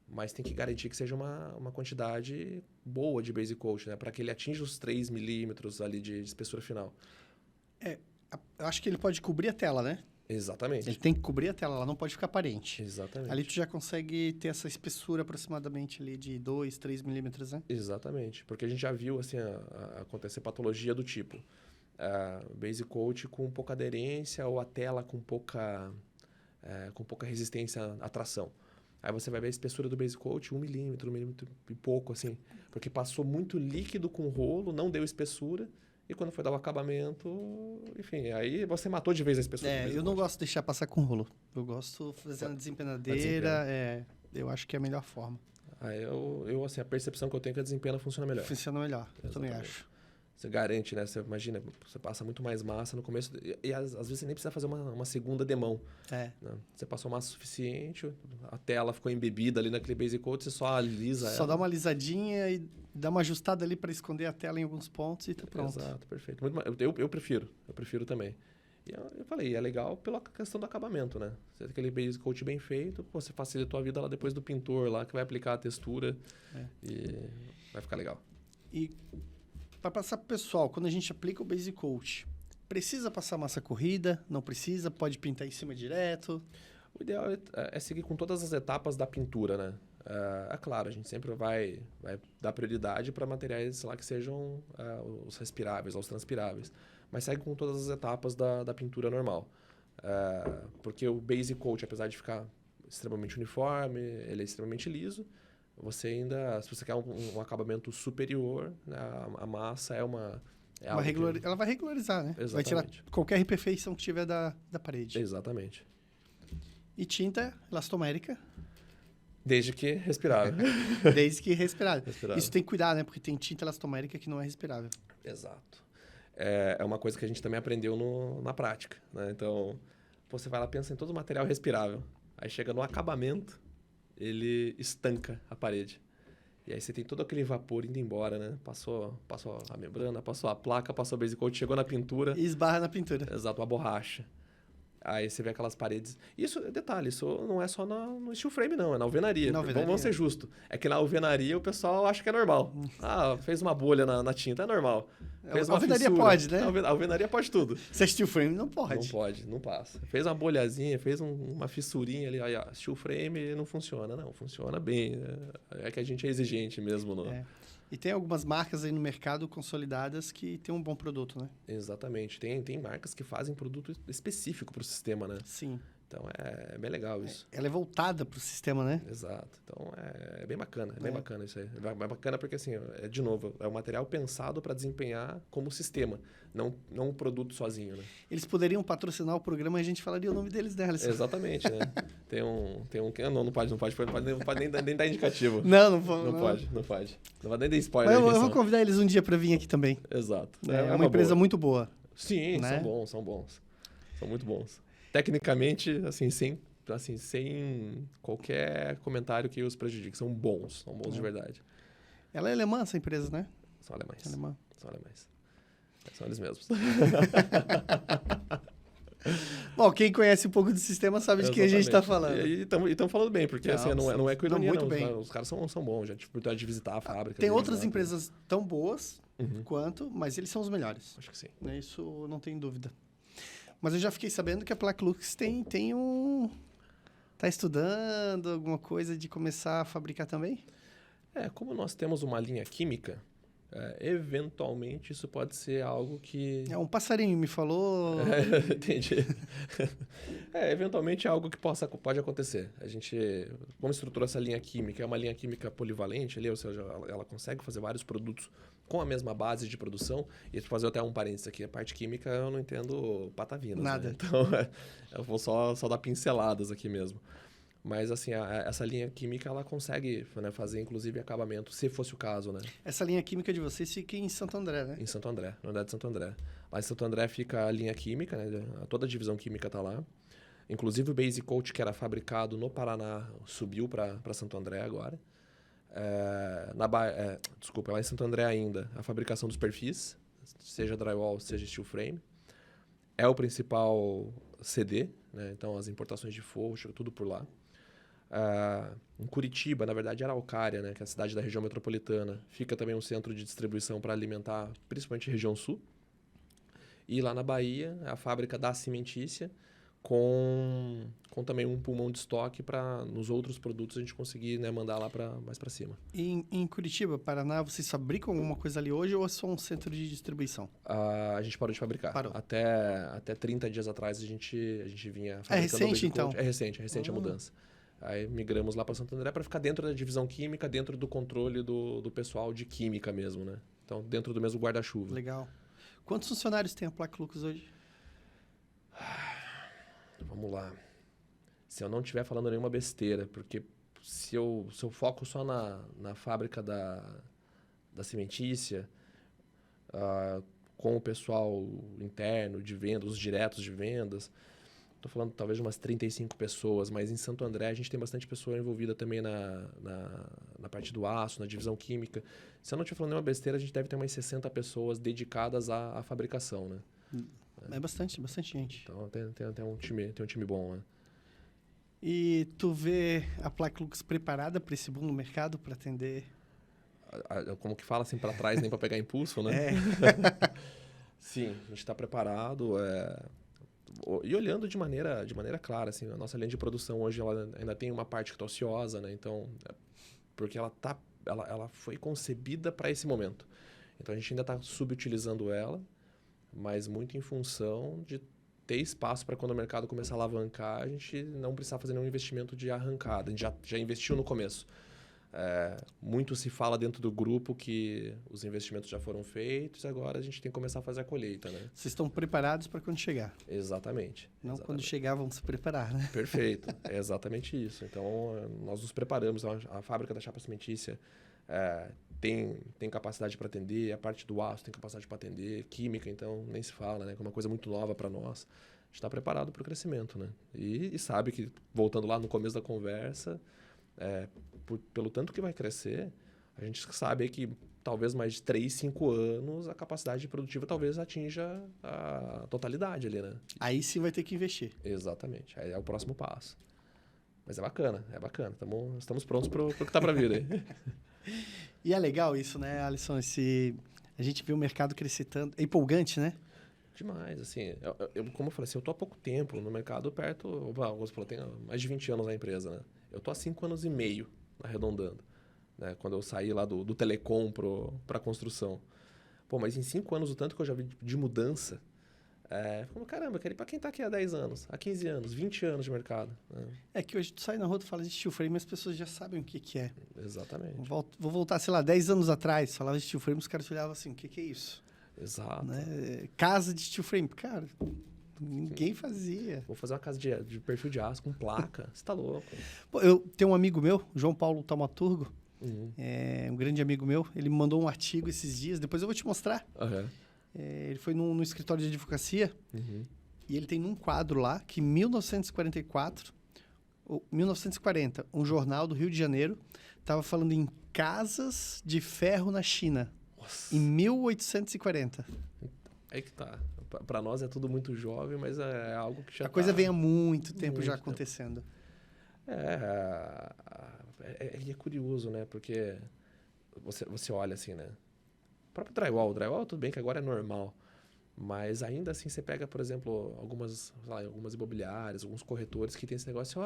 mas tem que garantir que seja uma quantidade boa de base coat, né? Para que ele atinja os 3 milímetros ali de espessura final. Eu acho que ele pode cobrir a tela, né? Exatamente. Ele tem que cobrir a tela, ela não pode ficar aparente. Exatamente. Ali tu já consegue ter essa espessura aproximadamente ali de 2, 3 milímetros, né? Exatamente. Porque a gente já viu, assim, acontecer patologia do tipo... base coat com pouca aderência ou a tela com pouca resistência à tração. Aí você vai ver a espessura do base coat 1 milímetro e pouco, assim. Porque passou muito líquido com o rolo, não deu espessura. E quando foi dar o acabamento, enfim, aí você matou de vez a espessura do base eu coat. não gosto de deixar passar com rolo. Eu gosto de fazer na desempenadeira. Eu acho que é a melhor forma. Eu assim, a percepção que eu tenho é que a desempenha funciona melhor. Funciona melhor, eu também Exatamente. acho. Você garante, né? Você imagina, você passa muito mais massa no começo. E às vezes você nem precisa fazer uma segunda demão. Né? Você passou massa suficiente, a tela ficou embebida ali naquele base coat, você só alisa ela. Só dá uma alisadinha e dá uma ajustada ali para esconder a tela em alguns pontos e tá pronto. Exato, perfeito. Eu prefiro também. E eu falei, é legal pela questão do acabamento, né? Você tem aquele base coat bem feito, você facilitou a vida lá depois do pintor lá, que vai aplicar a textura e vai ficar legal. E... para passar para o pessoal, quando a gente aplica o base coat, precisa passar massa corrida? Não precisa? Pode pintar em cima direto? O ideal é seguir com todas as etapas da pintura, né? É claro, a gente sempre vai dar prioridade para materiais lá que sejam os respiráveis, os transpiráveis. Mas segue com todas as etapas da pintura normal. Porque o base coat, apesar de ficar extremamente uniforme, ele é extremamente liso. Você ainda, se você quer um acabamento superior, né, a massa ela vai regularizar, né? Exatamente. Vai tirar qualquer imperfeição que tiver da parede. Exatamente. E tinta elastomérica? Desde que respirável. Desde que respirável. Isso tem que cuidar, né? Porque tem tinta elastomérica que não é respirável. Exato. É uma coisa que a gente também aprendeu na prática, né? Então, você vai lá, pensa em todo o material respirável. Aí chega no acabamento, ele estanca a parede. E aí você tem todo aquele vapor indo embora, né? Passou a membrana, passou a placa, passou o base coat, chegou na pintura. E esbarra na pintura. Exato, uma borracha. Aí você vê aquelas paredes... Isso, detalhe, isso não é só no steel frame, não. É na alvenaria. Na alvenaria. Vamos ser justos. É que na alvenaria o pessoal acha que é normal. Fez uma bolha na tinta, é normal. Fez a alvenaria pode, né? A alvenaria pode tudo. Se é steel frame, não pode. Não pode, não passa. Fez uma bolhazinha, fez uma fissurinha ali. Aí, steel frame não funciona. Não, funciona bem. É que a gente é exigente mesmo. E tem algumas marcas aí no mercado consolidadas que tem um bom produto, né? Exatamente. Tem marcas que fazem produto específico para o sistema, né? Sim. Então, é bem legal isso. Ela é voltada para o sistema, né? Exato. Então, é bem bacana. É bem bacana isso aí. É bacana porque, assim, de novo, é um material pensado para desempenhar como sistema, não um produto sozinho, né? Eles poderiam patrocinar o programa e a gente falaria o nome deles, né, Alisson? Exatamente, né? Não pode nem dar indicativo. Não pode. Não vai nem dar spoiler. Mas eu vou convidar eles um dia para vir aqui também. Exato. É uma empresa muito boa. Sim, né? São bons. São muito bons. Tecnicamente, assim, sem qualquer comentário que os prejudique. São bons de verdade. Ela é alemã, essa empresa, né? São alemães. São eles mesmos. Bom, quem conhece um pouco do sistema sabe de quem a gente está falando. E estão falando bem, porque assim, não é com ironia, muito bem. Os caras são bons. Já tive oportunidade de visitar a fábrica. Tem outras empresas tão boas quanto, mas eles são os melhores. Acho que sim. Isso não tem dúvida. Mas eu já fiquei sabendo que a Placlux tem tá estudando alguma coisa de começar a fabricar também? Como nós temos uma linha química, eventualmente isso pode ser algo que... Um passarinho me falou... Entendi. Eventualmente é algo que pode acontecer. Como estruturou essa linha química, é uma linha química polivalente ali, ou seja, ela consegue fazer vários produtos com a mesma base de produção. E para fazer até um parênteses aqui, a parte química eu não entendo patavinas. Nada. Né? Então, eu vou só dar pinceladas aqui mesmo. Mas, assim, essa linha química, ela consegue, né, fazer, inclusive, acabamento, se fosse o caso, né? Essa linha química de vocês fica em Santo André, né? Em Santo André, na unidade de Santo André. Lá em Santo André fica a linha química, né? Toda a divisão química está lá. Inclusive, o Base Coat, que era fabricado no Paraná, subiu para Santo André agora. Desculpa, lá em Santo André ainda, a fabricação dos perfis, seja drywall, seja steel frame. É o principal CD, né? Então, as importações de forro, tudo por lá. Em Curitiba, na verdade, Araucária, né, que é a cidade da região metropolitana, fica também um centro de distribuição para alimentar principalmente a região sul. E lá na Bahia, a fábrica da cimentícia, com também um pulmão de estoque para nos outros produtos a gente conseguir, né, mandar lá mais para cima. E em Curitiba, Paraná, vocês fabricam alguma coisa ali hoje ou é só um centro de distribuição? A gente parou de fabricar. Parou. Até 30 dias atrás a gente vinha fabricando. É recente, então? É recente a mudança. Aí migramos lá para Santo André para ficar dentro da divisão química, dentro do controle do pessoal de química mesmo, né? Então, dentro do mesmo guarda-chuva. Legal. Quantos funcionários tem a Placlux hoje? Vamos lá. Se eu não estiver falando nenhuma besteira, porque se eu foco só na fábrica da cimentícia, com o pessoal interno de vendas, os diretos de vendas... Estou falando talvez de umas 35 pessoas, mas em Santo André a gente tem bastante pessoa envolvida também na parte do aço, na divisão química. Se eu não estiver falando nenhuma besteira, a gente deve ter umas 60 pessoas dedicadas à fabricação, né? É bastante gente. Então tem um time bom, né? E tu vê a Placlux preparada para esse boom no mercado, para atender? Como que fala assim, para trás, nem para pegar impulso, né? Sim, a gente está preparado. E olhando de maneira clara, assim, a nossa linha de produção hoje ela ainda tem uma parte que está ociosa, né? Então, porque ela foi concebida para esse momento. Então, a gente ainda está subutilizando ela, mas muito em função de ter espaço para quando o mercado começar a alavancar, a gente não precisar fazer nenhum investimento de arrancada. A gente já investiu no começo. Muito se fala dentro do grupo que os investimentos já foram feitos, agora a gente tem que começar a fazer a colheita, né? Vocês estão preparados para quando chegar. Exatamente. Quando chegar, vamos se preparar, né? Perfeito. É exatamente isso. Então, nós nos preparamos. A fábrica da chapa cimentícia tem capacidade para atender, a parte do aço tem capacidade para atender, química, então, nem se fala, né? Que é uma coisa muito nova para nós. A gente está preparado para o crescimento, né? E sabe que, voltando lá no começo da conversa... pelo tanto que vai crescer, a gente sabe que talvez mais de 3, 5 anos, a capacidade produtiva talvez atinja a totalidade ali, né? Aí sim vai ter que investir. Exatamente. Aí é o próximo passo. Mas é bacana, é bacana. Estamos prontos pro que tá para vir aí. E é legal isso, né, Alisson? A gente vê o mercado crescer tanto. É empolgante, né? Demais, assim. Como eu falei, assim, eu tô há pouco tempo no mercado perto... Você falou, tem mais de 20 anos na empresa, né? Eu tô há 5 anos e meio, arredondando. Né? Quando eu saí lá do telecom para construção. Pô, mas em 5 anos, o tanto que eu já vi de mudança, como, caramba, para quem tá aqui há 10 anos, há 15 anos, 20 anos de mercado. Né? É que hoje tu sai na rua, tu fala de steel frame, as pessoas já sabem o que é. Exatamente. Vou voltar, sei lá, 10 anos atrás, falava de steel frame, os caras olhavam assim, o que é isso? Exato. Né? Casa de steel frame, cara, ninguém fazia. Vou fazer uma casa de perfil de aço com placa, você tá louco. Pô, eu tenho um amigo meu, João Paulo Taumaturgo, um grande amigo meu, ele me mandou um artigo esses dias, depois eu vou te mostrar. Ele foi no escritório de advocacia e ele tem num quadro lá que em 1944, ou 1940, um jornal do Rio de Janeiro estava falando em casas de ferro na China. Nossa. Em 1840. Aí que tá. Para nós é tudo muito jovem, mas é algo que já A coisa vem há muito tempo já acontecendo. É curioso, né? Porque você olha assim, né? O próprio drywall, tudo bem que agora é normal. Mas ainda assim você pega, por exemplo, algumas imobiliárias, alguns corretores que tem esse negócio,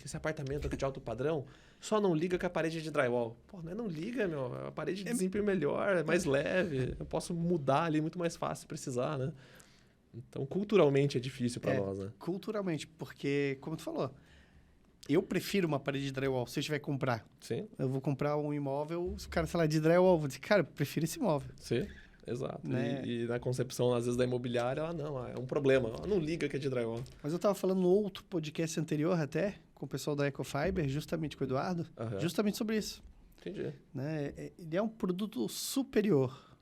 esse apartamento aqui de alto padrão, só não liga com a parede de drywall. Pô, não liga, meu. A parede de desempenho melhor, é mais leve. Eu posso mudar ali muito mais fácil se precisar, né? Então, culturalmente é difícil para nós, né? Culturalmente, porque, como tu falou, eu prefiro uma parede de drywall, se eu tiver que comprar. Sim. Eu vou comprar um imóvel, se o cara, sei lá, de drywall, eu vou dizer, cara, eu prefiro esse imóvel. Sim, exato. Né? E na concepção, às vezes, da imobiliária, é um problema. Ela não liga que é de drywall. Mas eu tava falando no outro podcast anterior até, com o pessoal da Ecofiber, justamente com o Eduardo, justamente sobre isso. Entendi. Né? Ele é um produto superior.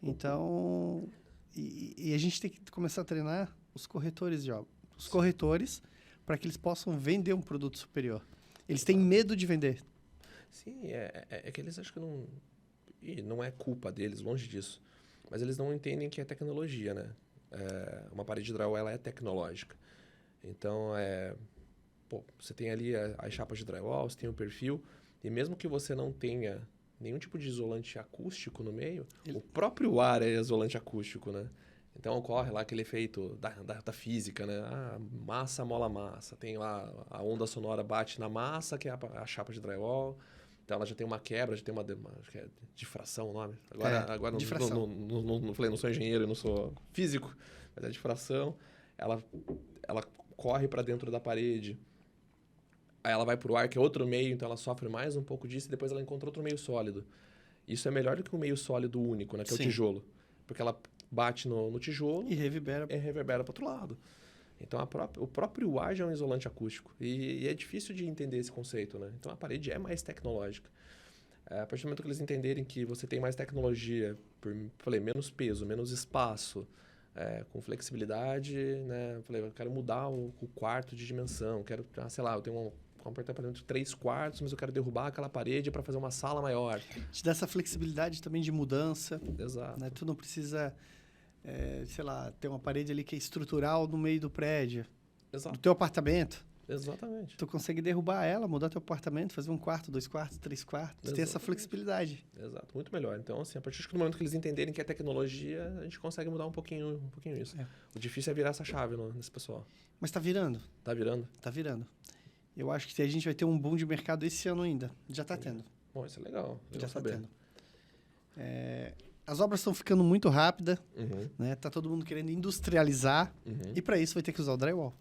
Então... E a gente tem que começar a treinar os corretores de obra. Os corretores, para que eles possam vender um produto superior. Eles têm medo de vender. Sim, é que eles acham que não... E não é culpa deles, longe disso. Mas eles não entendem que é tecnologia, né? Uma parede de drywall, ela é tecnológica. Então, você tem ali as chapas de drywall, você tem o perfil, e mesmo que você não tenha nenhum tipo de isolante acústico no meio, o próprio ar é isolante acústico, né? Então ocorre lá aquele efeito da física, né? Massa mola massa. Tem lá a onda sonora bate na massa, que é a chapa de drywall. Então ela já tem uma quebra, já tem uma acho que é difração o nome. Agora difração. Não falei, não sou engenheiro, não sou físico, mas é difração. Ela corre para dentro da parede. Aí ela vai pro ar, que é outro meio, então ela sofre mais um pouco disso e depois ela encontra outro meio sólido. Isso é melhor do que um meio sólido único, né? Que é o tijolo. Porque ela bate no tijolo e reverbera para outro lado. Então o próprio ar já é um isolante acústico. E é difícil de entender esse conceito, né? Então a parede é mais tecnológica. A partir do momento que eles entenderem que você tem mais tecnologia, menos peso, menos espaço, com flexibilidade, né? Eu quero mudar o quarto de dimensão, quero, sei lá, eu tenho um apartamento de 3 quartos, mas eu quero derrubar aquela parede para fazer uma sala maior. Te dá essa flexibilidade também de mudança. Exato. Né? Tu não precisa, sei lá, ter uma parede ali que é estrutural no meio do prédio. Exato. Do teu apartamento. Exatamente. Tu consegue derrubar ela, mudar teu apartamento, fazer 1 quarto, 2 quartos, 3 quartos. Tu tem essa flexibilidade. Exato, muito melhor. Então, assim, a partir do momento que eles entenderem que é tecnologia, a gente consegue mudar um pouquinho isso. O difícil é virar essa chave nesse pessoal. Mas tá virando. Tá virando? Tá virando. Eu acho que a gente vai ter um boom de mercado esse ano ainda. Já tá tendo. Bom, isso é legal. Já tá tendo. As obras estão ficando muito rápidas, né? Tá todo mundo querendo industrializar e para isso vai ter que usar o drywall.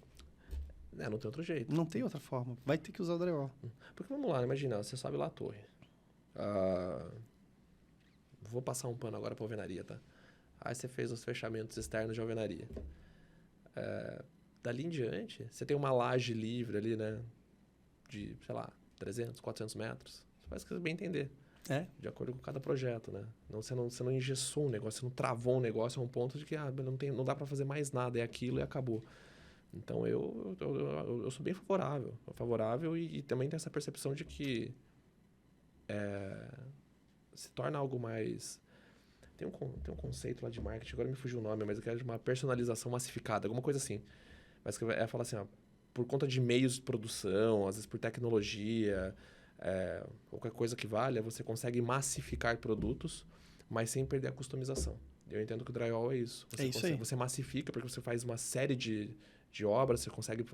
Não tem outro jeito. Não tem outra forma. Vai ter que usar o drywall. Porque vamos lá, imagina, você sobe lá a torre. Vou passar um pano agora para alvenaria, tá? Aí você fez os fechamentos externos de alvenaria. Dali em diante, você tem uma laje livre ali, né? De, sei lá, 300, 400 metros. Você faz o que você bem entender. De acordo com cada projeto, né? Você não engessou um negócio, você não travou um negócio a um ponto de que não dá para fazer mais nada, é aquilo e acabou. Então, eu sou bem favorável e também tenho essa percepção de que se torna algo mais... Tem um conceito lá de marketing, agora me fugiu o nome, mas eu quero de uma personalização massificada, alguma coisa assim. Mas que é falar assim, ó, por conta de meios de produção, às vezes por tecnologia, qualquer coisa que valha, você consegue massificar produtos, mas sem perder a customização. Eu entendo que o drywall é isso. É isso aí. Você massifica porque você faz uma série de obras, você consegue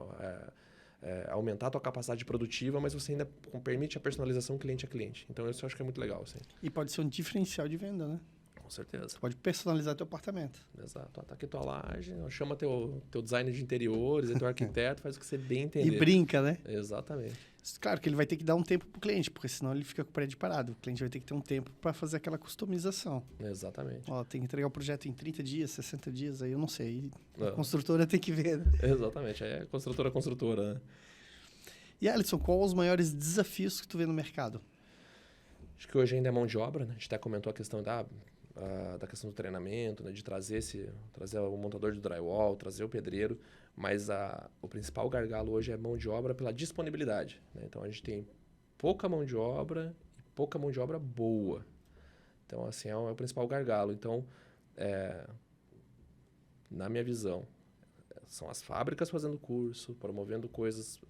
aumentar a tua capacidade produtiva, mas você ainda permite a personalização cliente a cliente. Então, isso eu acho que é muito legal. Assim. E pode ser um diferencial de venda, né? Com certeza. Você pode personalizar teu apartamento. Exato. Tá aqui tua laje, chama teu design de interiores, teu arquiteto, faz o que você bem entender. E brinca, né? Exatamente. Claro que ele vai ter que dar um tempo pro cliente, porque senão ele fica com o prédio parado. O cliente vai ter que ter um tempo para fazer aquela customização. Exatamente. Ó, tem que entregar o projeto em 30 dias, 60 dias, aí eu não sei. A construtora tem que ver, né? Exatamente. Aí é construtora, né? E, Alisson, quais os maiores desafios que tu vê no mercado? Acho que hoje ainda é mão de obra, né? A gente até comentou a questão da questão do treinamento, né? De trazer o montador de drywall, trazer o pedreiro, mas o principal gargalo hoje é mão de obra pela disponibilidade, né? Então, a gente tem pouca mão de obra e pouca mão de obra boa. Então, assim, é o principal gargalo. Então, na minha visão, são as fábricas fazendo curso, promovendo coisas,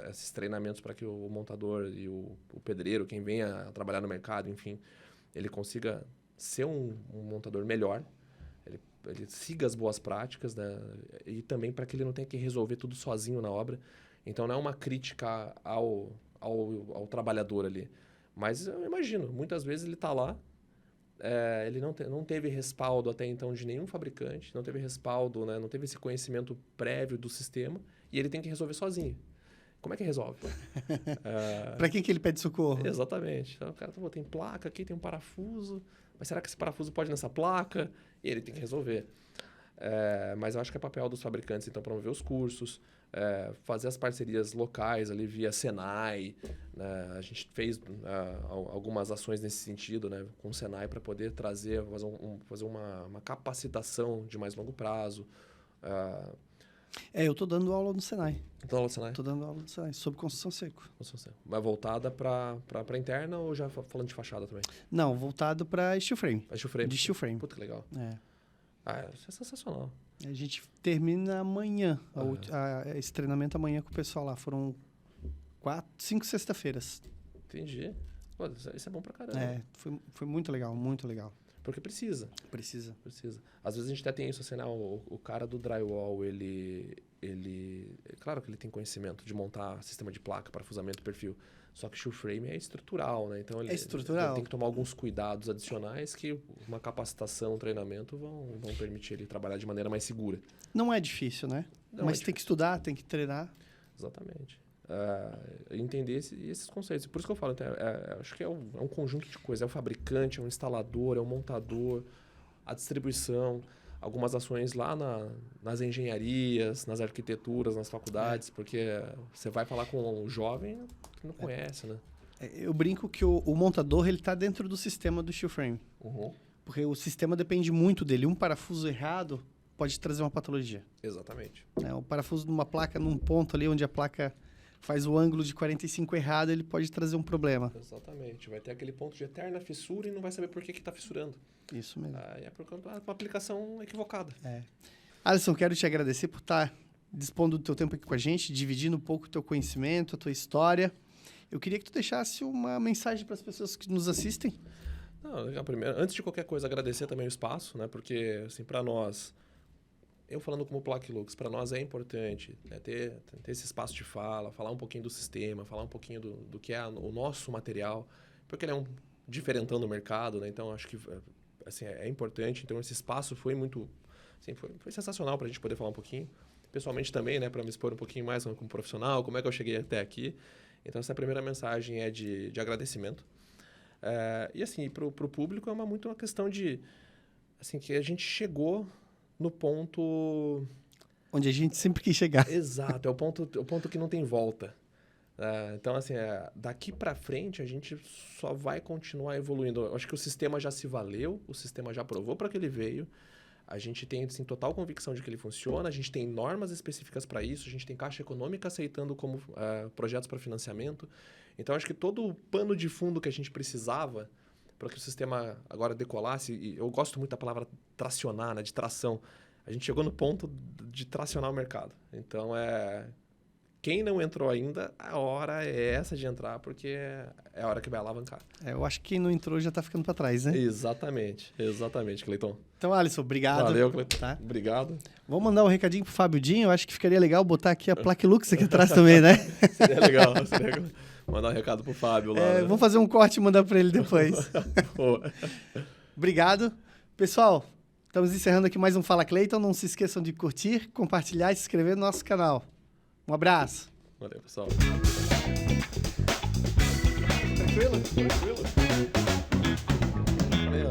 esses treinamentos para que o montador e o pedreiro, quem venha a trabalhar no mercado, enfim, ele consiga ser um montador melhor, ele siga as boas práticas, né? E também para que ele não tenha que resolver tudo sozinho na obra. Então, não é uma crítica ao trabalhador ali. Mas eu imagino, muitas vezes ele está lá, ele não teve respaldo até então de nenhum fabricante, não teve respaldo, né? Não teve esse conhecimento prévio do sistema, e ele tem que resolver sozinho. Como é que resolve? Para quem que ele pede socorro? Exatamente. Então, o cara tem placa aqui, tem um parafuso, mas será que esse parafuso pode ir nessa placa? E ele tem que resolver. Mas eu acho que é papel dos fabricantes, então, promover os cursos, fazer as parcerias locais ali via Senai, né? A gente fez algumas ações nesse sentido, né, com o Senai para poder fazer uma capacitação de mais longo prazo. Eu estou dando aula no Senai. Estou dando aula no Senai sobre construção seco. Mas voltada para interna ou já falando de fachada também? Não, voltado para steel frame. De steel frame. Puta, que legal. Isso é sensacional. A gente termina amanhã, esse treinamento amanhã com o pessoal lá. Foram 5 sexta-feiras. Entendi. Pô, isso é bom pra caramba. Foi muito legal, muito legal. Porque precisa. Precisa. Às vezes a gente até tem isso, assim, né? O cara do drywall, ele... Claro que ele tem conhecimento de montar sistema de placa, parafusamento, perfil. Só que o steel frame é estrutural, né? Então ele tem que tomar alguns cuidados adicionais que uma capacitação, um treinamento vão permitir ele trabalhar de maneira mais segura. Não é difícil, né? Mas tem que estudar, tem que treinar. Exatamente. Entender esses conceitos. Por isso que eu falo, acho que é um conjunto de coisas. É o fabricante, é o instalador, é o montador, a distribuição, algumas ações lá nas engenharias, nas arquiteturas, nas faculdades, porque você vai falar com um jovem que não conhece, né? Eu brinco que o montador ele está dentro do sistema do steel frame. Uhum. Porque o sistema depende muito dele. Um parafuso errado pode trazer uma patologia. Exatamente. O parafuso de uma placa num ponto ali onde a placa faz o ângulo de 45 errado, ele pode trazer um problema. Exatamente. Vai ter aquele ponto de eterna fissura e não vai saber por que está fissurando. Isso mesmo. É por conta de uma aplicação equivocada. Alisson, quero te agradecer por estar dispondo do teu tempo aqui com a gente, dividindo um pouco o teu conhecimento, a tua história. Eu queria que tu deixasse uma mensagem para as pessoas que nos assistem. Primeiro, antes de qualquer coisa, agradecer também o espaço, né? Porque, assim, para nós, eu falando como Plaqui.Lux, para nós é importante, né, ter esse espaço de fala, falar um pouquinho do sistema, falar um pouquinho do que é o nosso material, porque ele é um diferentão no mercado, né? Então, acho que assim, é importante. Então, esse espaço foi muito... Assim, foi sensacional para a gente poder falar um pouquinho. Pessoalmente também, né? Para me expor um pouquinho mais como profissional, como é que eu cheguei até aqui. Então, essa primeira mensagem é de agradecimento. E, assim, para o público é muito uma questão de... Assim, que a gente chegou no ponto... Onde a gente sempre quis chegar. Exato, é o ponto que não tem volta. Então, assim, daqui para frente a gente só vai continuar evoluindo. Eu acho que o sistema já se valeu, o sistema já provou para que ele veio. A gente tem, assim, total convicção de que ele funciona, a gente tem normas específicas para isso, a gente tem Caixa Econômica aceitando como projetos para financiamento. Então, acho que todo o pano de fundo que a gente precisava para que o sistema agora decolasse. E eu gosto muito da palavra tracionar, né? De tração. A gente chegou no ponto de tracionar o mercado. Então, quem não entrou ainda, a hora é essa de entrar, porque é a hora que vai alavancar. Eu acho que quem não entrou já está ficando para trás, né? Exatamente, Cleiton. Então, Alisson, obrigado. Valeu, Cleiton. Tá? Obrigado. Vamos mandar um recadinho pro Fábio Dinho. Eu acho que ficaria legal botar aqui a Plaquilux aqui atrás também, né? Seria legal. Mandar um recado pro Fábio lá. Né? Vamos fazer um corte e mandar para ele depois. Obrigado. Pessoal, estamos encerrando aqui mais um Fala Cleiton. Não se esqueçam de curtir, compartilhar e se inscrever no nosso canal. Um abraço. Valeu, pessoal. Tranquilo? Tranquilo.